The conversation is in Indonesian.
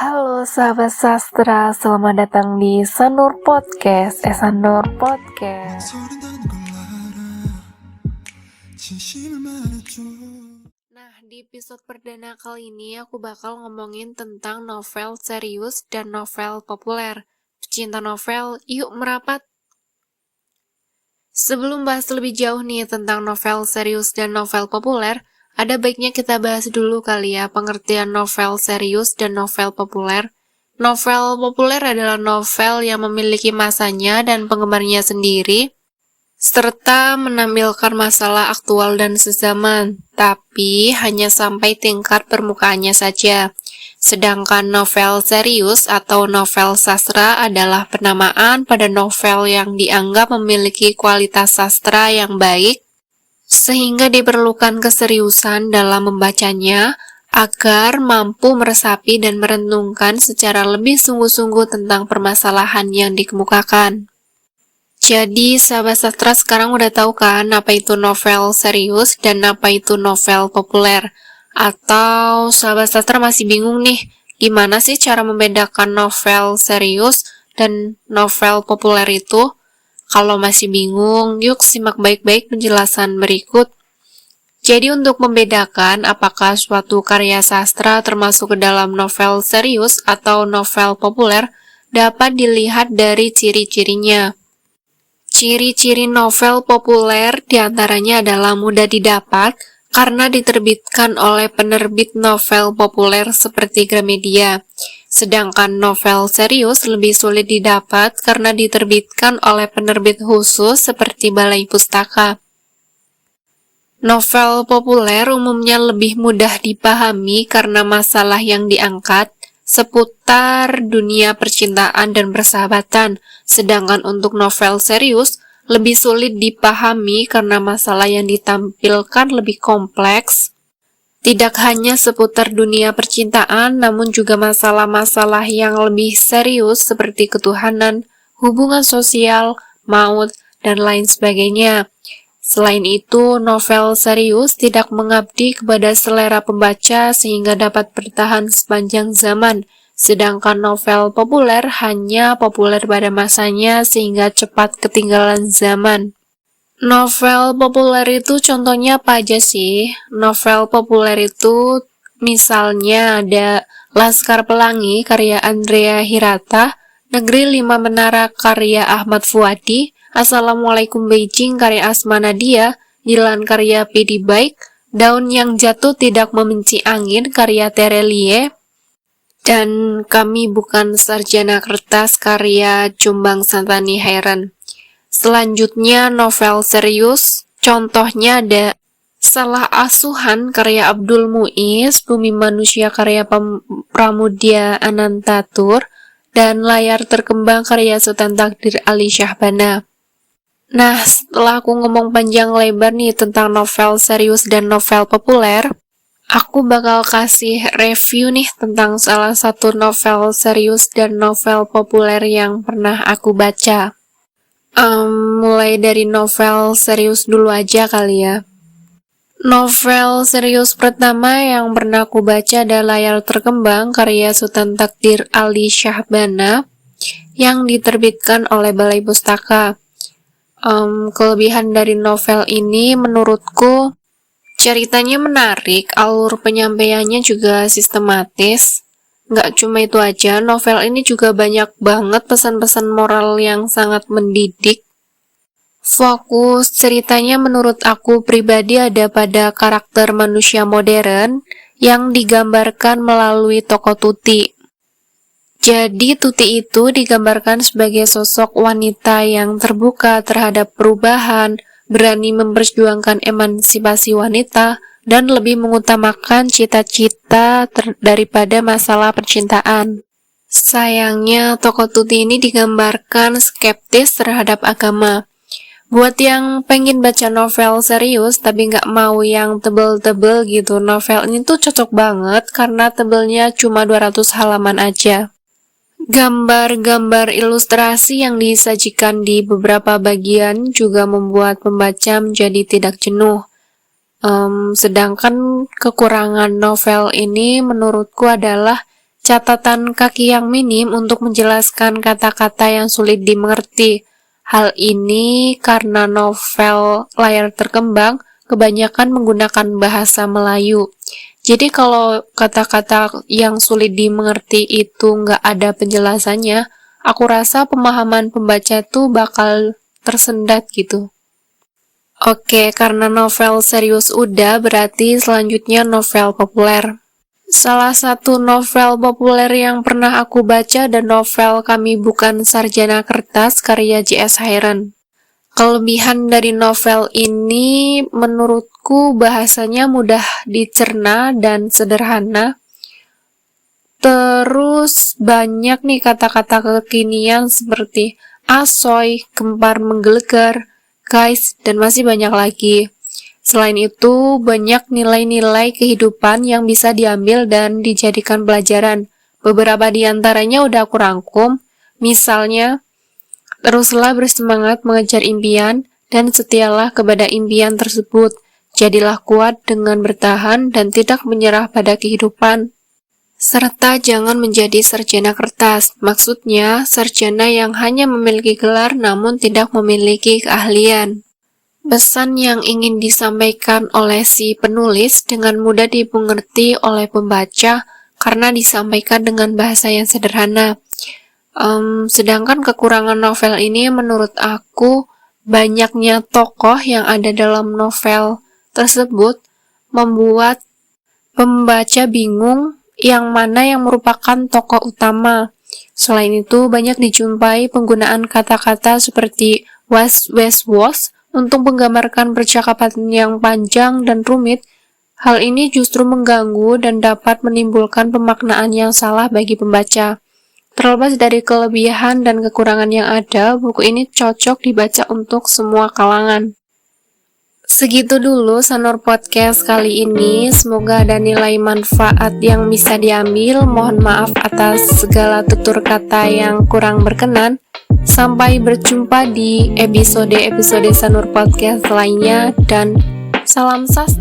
Halo sahabat sastra, selamat datang di Sanur Podcast. Sanur Podcast. Nah, di episode perdana kali ini aku bakal ngomongin tentang novel serius dan novel populer. Pecinta novel, yuk merapat! Sebelum bahas lebih jauh nih tentang novel serius dan novel populer, ada baiknya kita bahas dulu kali ya pengertian novel serius dan novel populer. Novel populer adalah novel yang memiliki masanya dan penggemarnya sendiri, serta menampilkan masalah aktual dan sezaman, tapi hanya sampai tingkat permukaannya saja. Sedangkan novel serius atau novel sastra adalah penamaan pada novel yang dianggap memiliki kualitas sastra yang baik, sehingga diperlukan keseriusan dalam membacanya agar mampu meresapi dan merenungkan secara lebih sungguh-sungguh tentang permasalahan yang dikemukakan. Jadi, sahabat sastra sekarang udah tahu kan apa itu novel serius dan apa itu novel populer? Atau sahabat sastra masih bingung nih, gimana sih cara membedakan novel serius dan novel populer itu? Kalau masih bingung, yuk simak baik-baik penjelasan berikut. Jadi untuk membedakan apakah suatu karya sastra termasuk ke dalam novel serius atau novel populer, dapat dilihat dari ciri-cirinya. Ciri-ciri novel populer diantaranya adalah mudah didapat karena diterbitkan oleh penerbit novel populer seperti Gramedia. Sedangkan novel serius lebih sulit didapat karena diterbitkan oleh penerbit khusus seperti Balai Pustaka. Novel populer umumnya lebih mudah dipahami karena masalah yang diangkat seputar dunia percintaan dan persahabatan, sedangkan untuk novel serius lebih sulit dipahami karena masalah yang ditampilkan lebih kompleks, tidak hanya seputar dunia percintaan, namun juga masalah-masalah yang lebih serius seperti ketuhanan, hubungan sosial, maut, dan lain sebagainya. Selain itu, novel serius tidak mengabdi kepada selera pembaca sehingga dapat bertahan sepanjang zaman, sedangkan novel populer hanya populer pada masanya sehingga cepat ketinggalan zaman. Novel populer itu contohnya apa aja sih? Novel populer itu misalnya ada Laskar Pelangi karya Andrea Hirata, Negeri Lima Menara karya Ahmad Fuadi, Assalamualaikum Beijing karya Asma Nadia, Dilan karya Pidi Baik, Daun yang Jatuh Tidak Membenci Angin karya Terelie, dan Kami Bukan Sarjana Kertas karya Cumbang Santani Hairan. Selanjutnya novel serius, contohnya ada Salah Asuhan karya Abdul Muiz, Bumi Manusia karya Pramudia Anantatur, dan Layar Terkembang karya Sultan Takdir Ali Syahbana. Nah, setelah aku ngomong panjang lebar nih tentang novel serius dan novel populer, aku bakal kasih review nih tentang salah satu novel serius dan novel populer yang pernah aku baca. Mulai dari novel serius dulu aja kali ya. Novel serius pertama yang pernah aku baca adalah Layar Terkembang karya Sultan Takdir Ali Syahbana yang diterbitkan oleh Balai Pustaka. Kelebihan dari novel ini menurutku ceritanya menarik, alur penyampaiannya juga sistematis. Nggak cuma itu aja, novel ini juga banyak banget pesan-pesan moral yang sangat mendidik. Fokus ceritanya menurut aku pribadi ada pada karakter manusia modern yang digambarkan melalui tokoh Tuti. Jadi Tuti itu digambarkan sebagai sosok wanita yang terbuka terhadap perubahan, berani memperjuangkan emansipasi wanita, dan lebih mengutamakan cita-cita daripada masalah percintaan. Sayangnya, tokoh Tuti ini digambarkan skeptis terhadap agama. Buat yang pengen baca novel serius tapi nggak mau yang tebel-tebel gitu, novel ini tuh cocok banget karena tebelnya cuma 200 halaman aja. Gambar-gambar ilustrasi yang disajikan di beberapa bagian juga membuat pembaca menjadi tidak jenuh. Sedangkan kekurangan novel ini menurutku adalah catatan kaki yang minim untuk menjelaskan kata-kata yang sulit dimengerti. Hal ini karena novel layar terkembang kebanyakan menggunakan bahasa Melayu. Jadi kalau kata-kata yang sulit dimengerti itu nggak ada penjelasannya, aku rasa pemahaman pembaca tuh bakal tersendat gitu. Oke, karena novel serius udah, berarti selanjutnya novel populer. Salah satu novel populer yang pernah aku baca dan novel Kami Bukan Sarjana Kertas karya J.S. Hayran. Kelebihan dari novel ini menurutku bahasanya mudah dicerna dan sederhana. Terus banyak nih kata-kata kekinian seperti asoy, kempar menggelegar, guys, dan masih banyak lagi. Selain itu, banyak nilai-nilai kehidupan yang bisa diambil dan dijadikan pelajaran. Beberapa di antaranya udah aku rangkum, misalnya, teruslah bersemangat mengejar impian dan setialah kepada impian tersebut. Jadilah kuat dengan bertahan dan tidak menyerah pada kehidupan. Serta jangan menjadi sarjana kertas, maksudnya sarjana yang hanya memiliki gelar namun tidak memiliki keahlian. Pesan yang ingin disampaikan oleh si penulis dengan mudah dimengerti oleh pembaca karena disampaikan dengan bahasa yang sederhana. Sedangkan kekurangan novel ini menurut aku banyaknya tokoh yang ada dalam novel tersebut membuat pembaca bingung yang mana yang merupakan tokoh utama. Selain itu, banyak dijumpai penggunaan kata-kata seperti was, untuk menggambarkan percakapan yang panjang dan rumit. Hal ini justru mengganggu dan dapat menimbulkan pemaknaan yang salah bagi pembaca. Terlepas dari kelebihan dan kekurangan yang ada, buku ini cocok dibaca untuk semua kalangan. Segitu dulu Sanur Podcast kali ini. Semoga ada nilai manfaat yang bisa diambil. Mohon maaf atas segala tutur kata yang kurang berkenan. Sampai berjumpa di episode Sanur Podcast lainnya dan salam sastra.